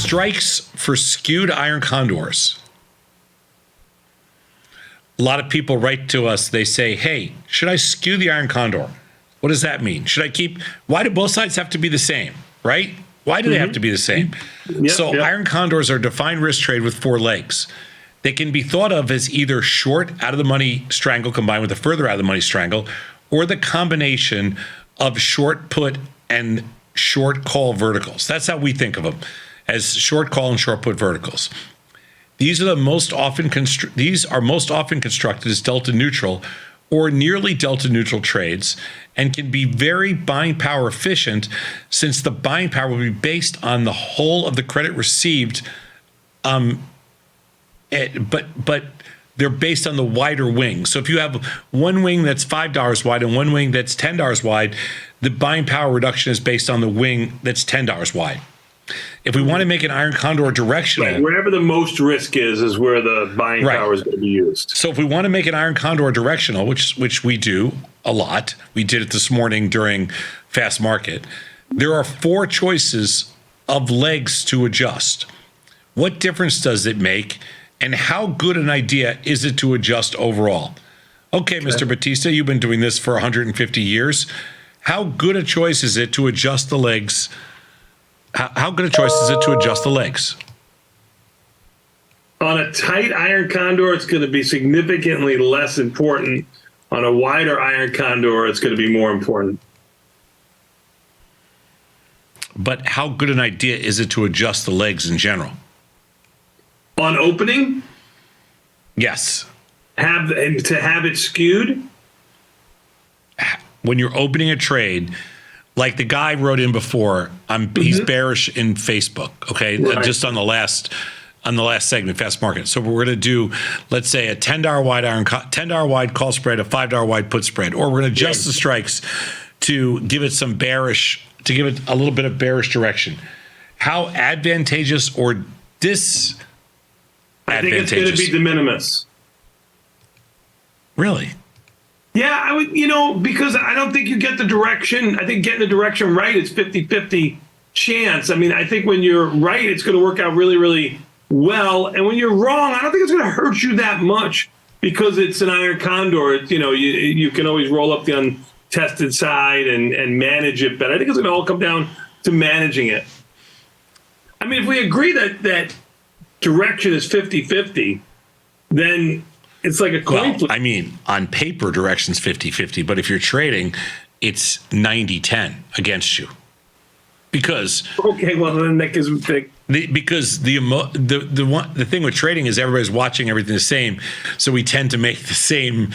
strikes for skewed iron condors. A lot of people write to us. They say, hey, should I skew the iron condor? What does that mean? Should I keep, why do both sides have to be the same, right? Why do they have to be the same? Iron condors are defined risk trade with 4 legs. They can be thought of as either short out of the money strangle combined with a further out of the money strangle, or the combination of short put and short call verticals. That's how we think of them, as short call and short put verticals. These are most often constructed as delta neutral or nearly delta neutral trades, and can be very buying power efficient, since the buying power will be based on the whole of the credit received, but they're based on the wider wing. So if you have one wing that's $5 wide and one wing that's $10 wide, the buying power reduction is based on the wing that's $10 wide. If we want to make an iron condor directional, right, wherever the most risk is where the buying power is going to be used. So if we want to make an iron condor directional, which we do a lot, we did it this morning during fast market, there are 4 choices of legs to adjust. What difference does it make, and how good an idea is it to adjust overall? Okay, Mr. Batista, you've been doing this for 150 years. How good a choice is it to adjust the legs? How good a choice is it to adjust the legs? On a tight iron condor, it's going to be significantly less important. On a wider iron condor, it's going to be more important. But how good an idea is it to adjust the legs in general? On opening? Yes. To have it skewed? When you're opening a trade, like the guy wrote in before, he's bearish in Facebook, okay? Right. Just on the last segment, fast market. So we're going to do, let's say, a $10 wide $10 wide call spread, a $5 wide put spread, or we're going to adjust the strikes to give it some bearish, to give it a little bit of bearish direction. How advantageous or disadvantageous? I think it's going to be de minimis. Really? Yeah, I would, because I don't think you get the direction. I think getting the direction right is 50-50 chance. I mean, I think when you're right, it's going to work out really, really well. And when you're wrong, I don't think it's going to hurt you that much, because it's an iron condor. It's, you can always roll up the untested side and manage it. But I think it's going to all come down to managing it. I mean, if we agree that direction is 50-50, then it's like a coin flip. I mean, on paper, direction's 50-50, but if you're trading, it's 90-10 against you. Because then that gives big. Because the thing with trading is everybody's watching everything the same, so we tend to make the same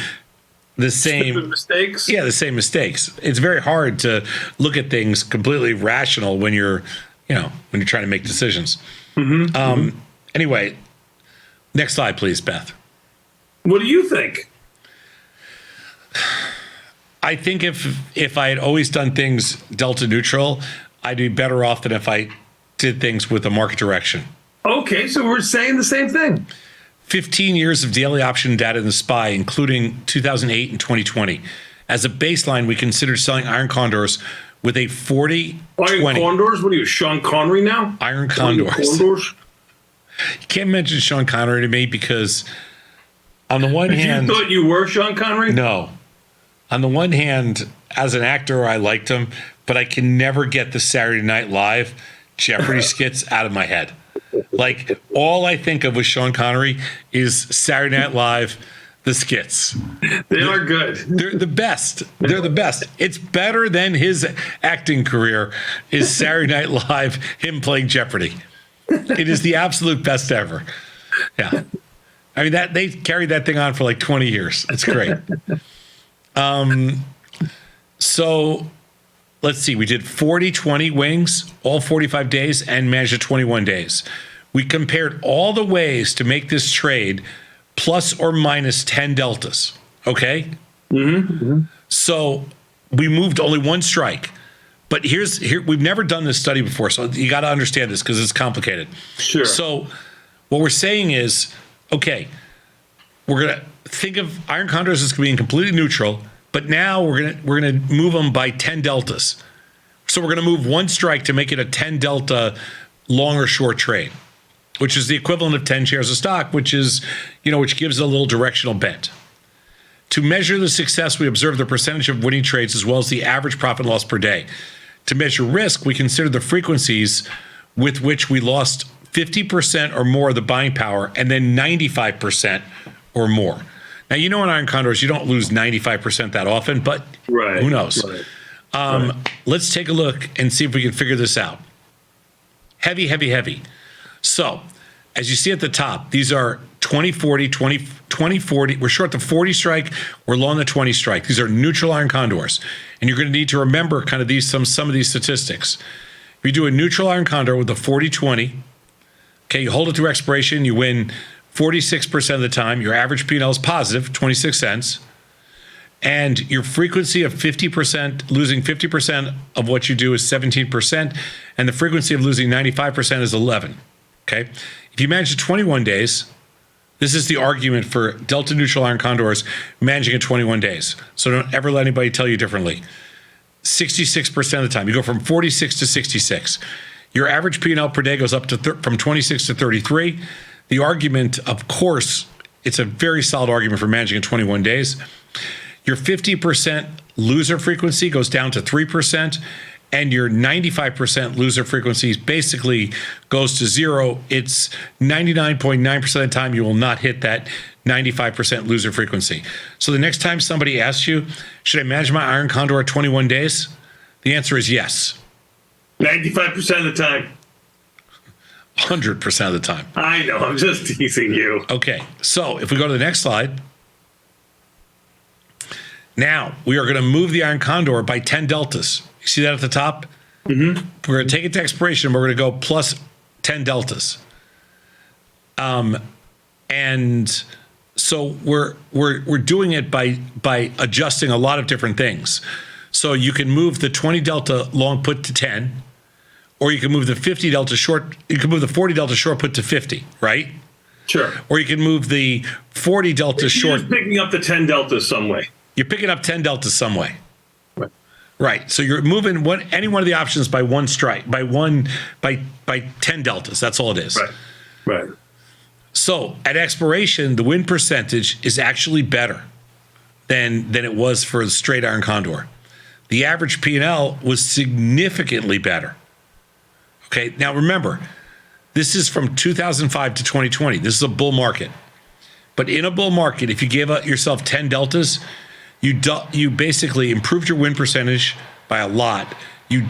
mistakes. Yeah, the same mistakes. It's very hard to look at things completely rational when you're trying to make decisions. Anyway, next slide, please, Beth. What do you think? I think if I had always done things delta neutral, I'd be better off than if I did things with a market direction. Okay, so we're saying the same thing. 15 years of daily option data in the SPY, including 2008 and 2020. As a baseline, we considered selling iron condors with a 40-20. Iron condors? What are you, Sean Connery now? Iron condors. You can't mention Sean Connery to me because on the one hand... You thought you were Sean Connery? No. On the one hand, as an actor, I liked him, but I can never get the Saturday Night Live Jeopardy skits out of my head. Like, all I think of with Sean Connery is Saturday Night Live, the skits. They are good. They're the best. They're the best. It's better than his acting career is Saturday Night Live, him playing Jeopardy. It is the absolute best ever. Yeah. I mean, they carried that thing on for like 20 years. It's great. So let's see. We did 40-20 wings, all 45 days, and managed at 21 days. We compared all the ways to make this trade plus or minus 10 deltas. Okay? So we moved only one strike. But here we've never done this study before, so you got to understand this because it's complicated. Sure. So what we're saying is, okay, we're gonna think of iron condors as being completely neutral, but now we're gonna move them by 10 deltas. So we're gonna move one strike to make it a 10 delta long or short trade, which is the equivalent of 10 shares of stock, which is, which gives a little directional bent. To measure the success, we observe the percentage of winning trades as well as the average profit and loss per day. To measure risk, we consider the frequencies with which we lost 50% or more of the buying power and then 95% or more. Now, in iron condors, you don't lose 95% that often, but who knows? Right. Let's take a look and see if we can figure this out. Heavy, heavy, heavy. So, as you see at the top, these are 20-40, 20-40. We're short the 40 strike. We're long the 20 strike. These are neutral iron condors. And you're going to need to remember kind of some of these statistics. If you do a neutral iron condor with a 40-20, okay, you hold it through expiration, you win 46% of the time. Your average P&L is positive, 26 cents. And your frequency of 50%, losing 50% of what you do is 17%. And the frequency of losing 95% is 11. Okay. If you manage 21 days, this is the argument for delta neutral iron condors managing at 21 days. So don't ever let anybody tell you differently. 66% of the time, you go from 46 to 66. Your average P&L per day goes up to from 26 to 33. The argument, of course, it's a very solid argument for managing in 21 days. Your 50% loser frequency goes down to 3%, and your 95% loser frequency basically goes to zero. It's 99.9% of the time you will not hit that 95% loser frequency. So the next time somebody asks you, should I manage my iron condor at 21 days? The answer is yes. 95% of the time. 100% of the time. I know, I'm just teasing you. Okay, so if we go to the next slide. Now, we are going to move the iron condor by 10 deltas. You see that at the top? Mm-hmm. We're going to take it to expiration. We're going to go plus 10 deltas. And so we're doing it by adjusting a lot of different things. So you can move the 20 delta long put to 10, or you can move the 50 delta short. You can move the 40 delta short put to 50, right? Sure. Or you can move the 40 delta short. You're picking up the 10 deltas some way. You're picking up 10 deltas some way. Right. So you're moving any one of the options by one strike, by 10 deltas. That's all it is. Right. So at expiration, the win percentage is actually better than it was for the straight iron condor. The average P&L was significantly better. Okay. Now remember, this is from 2005 to 2020. This is a bull market. But in a bull market, if you gave yourself 10 deltas, you basically improved your win percentage by a lot. You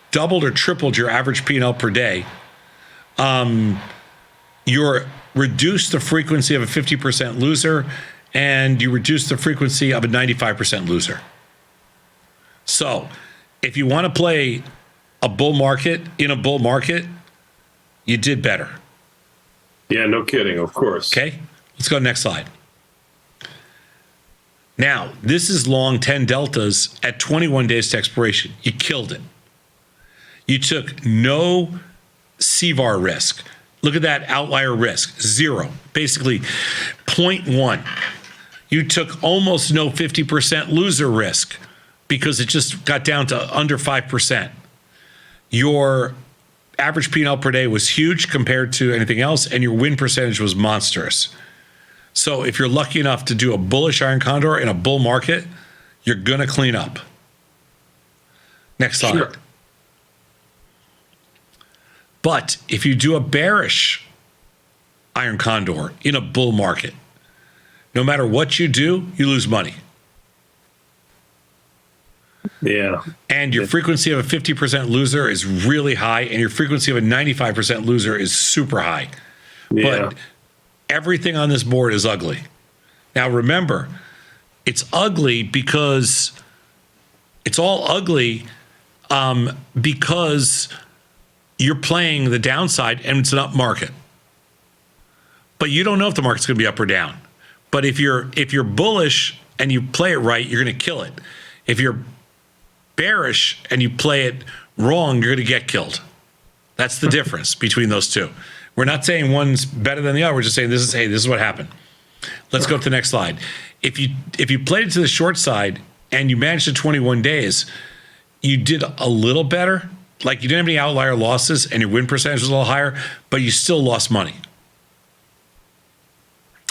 doubled or tripled your average P&L per day. You reduced the frequency of a 50% loser, and you reduced the frequency of a 95% loser. So if you want to play a bull market in a bull market, you did better. Yeah, no kidding, of course. Okay, let's go to the next slide. Now, this is long 10 deltas at 21 days to expiration. You killed it. You took no CVAR risk. Look at that outlier risk, zero, basically 0.1. You took almost no 50% loser risk because it just got down to under 5%. Your average P&L per day was huge compared to anything else, and your win percentage was monstrous. So if you're lucky enough to do a bullish iron condor in a bull market, you're going to clean up. Next slide. Sure. But if you do a bearish iron condor in a bull market, no matter what you do, you lose money. Yeah. And your frequency of a 50% loser is really high, and your frequency of a 95% loser is super high. Yeah. But everything on this board is ugly. Now remember, it's ugly because it's all ugly because you're playing the downside and it's an up market. But you don't know if the market's going to be up or down. But if you're bullish and you play it right, you're going to kill it. If you're bearish and you play it wrong, you're going to get killed. That's the difference between those two. We're not saying one's better than the other. We're just saying this is what happened. Let's go to the next slide. If you played it to the short side and you managed to 21 days, you did a little better, like you didn't have any outlier losses and your win percentage was a little higher, but you still lost money.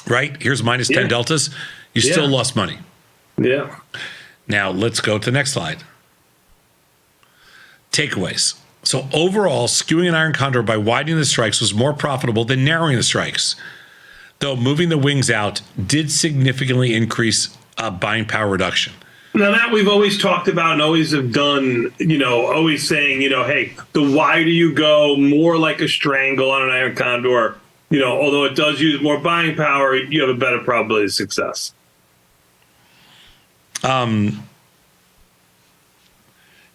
Right? Here's minus 10 deltas. You still lost money. Yeah. Now let's go to the next slide. Takeaways. So overall, skewing an iron condor by widening the strikes was more profitable than narrowing the strikes, though moving the wings out did significantly increase buying power reduction. Now that we've always talked about and always have done, always saying, hey, the wider you go, more like a strangle on an iron condor, although it does use more buying power, you have a better probability of success.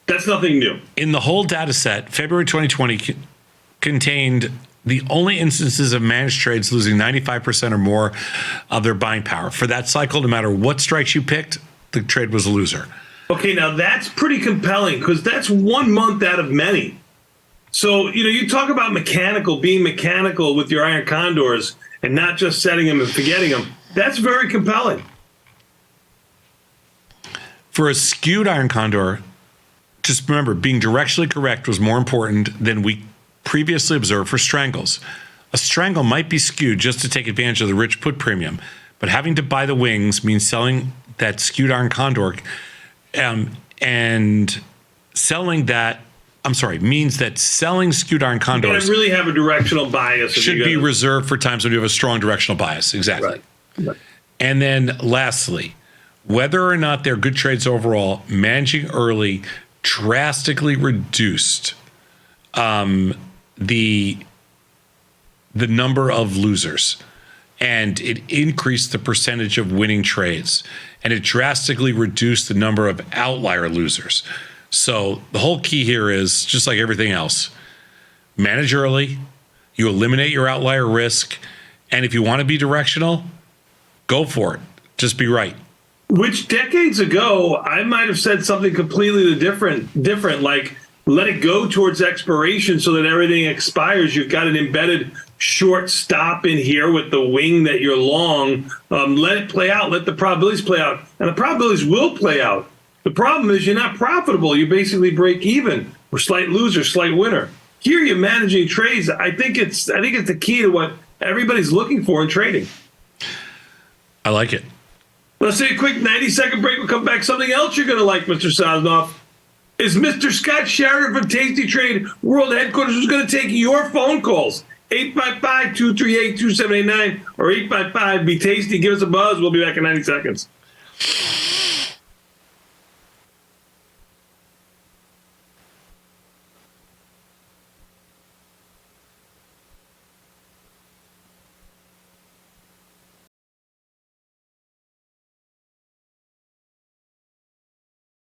That's nothing new. In the whole data set, February 2020 contained the only instances of managed trades losing 95% or more of their buying power. For that cycle, no matter what strikes you picked, the trade was a loser. Okay, now that's pretty compelling because that's 1 month out of many. So, you talk about being mechanical with your iron condors and not just setting them and forgetting them. That's very compelling. For a skewed iron condor, just remember, being directionally correct was more important than we previously observed for strangles. A strangle might be skewed just to take advantage of the rich put premium, but having to buy the wings means selling that skewed iron condor means that selling skewed iron condors you really have a directional bias. Should be reserved for times when you have a strong directional bias. Exactly. Right. And then lastly, whether or not they're good trades overall, managing early drastically reduced the number of losers, and it increased the percentage of winning trades, and it drastically reduced the number of outlier losers. So the whole key here is, just like everything else, manage early, you eliminate your outlier risk, and if you want to be directional, go for it. Just be right. Which decades ago, I might have said something completely different, like let it go towards expiration so that everything expires. You've got an embedded short stop in here with the wing that you're long. Let it play out. Let the probabilities play out. And the probabilities will play out. The problem is you're not profitable. You basically break even. Or slight loser, slight winner. Here you're managing trades. I think it's the key to what everybody's looking for in trading. I like it. Let's take a quick 90-second break. We'll come back. Something else you're going to like, Mr. Sosnoff, is Mr. Scott Sheridan from Tasty Trade World Headquarters, who's going to take your phone calls. 855-238-2789 or 855-BE-TASTY. Give us a buzz. We'll be back in 90 seconds.